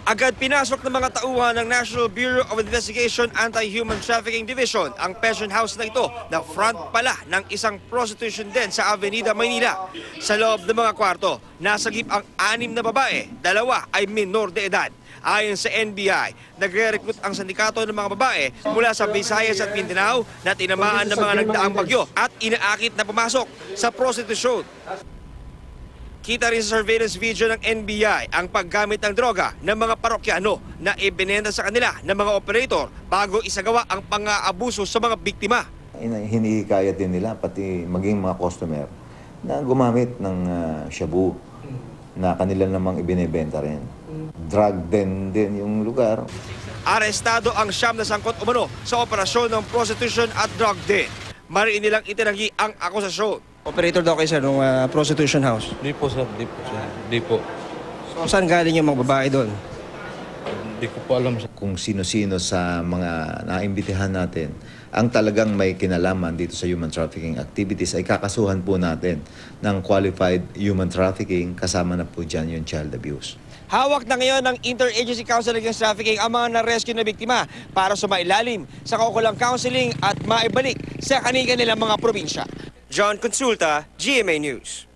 Agad pinasok ng mga tauhan ng National Bureau of Investigation Anti-Human Trafficking Division ang pension house na ito na front pala ng isang prostitution den sa Avenida Maynila. Sa loob ng mga kwarto, nasagip ang 6 na babae, 2 ay minor de edad. Ayon sa NBI, nagre-recruit ang sindikato ng mga babae mula sa Visayas at Mindanao na tinamaan ng mga nagdaang bagyo at inaakit na pumasok sa prostitution. Kita rin sa surveillance video ng NBI ang paggamit ng droga ng mga parokyano na ibinenta sa kanila ng mga operator bago isagawa ang pang-aabuso sa mga biktima. Hinihikayat din nila, pati maging mga customer, na gumamit ng shabu na kanila namang ibinebenta rin. Drug den din yung lugar. Arestado ang 9 na sangkot umano sa operasyon ng prostitution at drug den. Mariin nilang itinanggi ang akusasyon. Operator daw kayo sir ng prostitution house. Di po sir, di po sir. Di po. So saan galing yung mga babae doon? Di ko po alam sir. Kung sino-sino sa mga naimbitahan natin ang talagang may kinalaman dito sa human trafficking activities ay kakasuhan po natin ng qualified human trafficking, kasama na po dyan yung child abuse. Hawak na ngayon ng Interagency Council Against Trafficking ang mga na-rescue na biktima para sumailalim sa kaukulang counseling at maibalik sa kanilang mga probinsya. John Consulta, GMA News.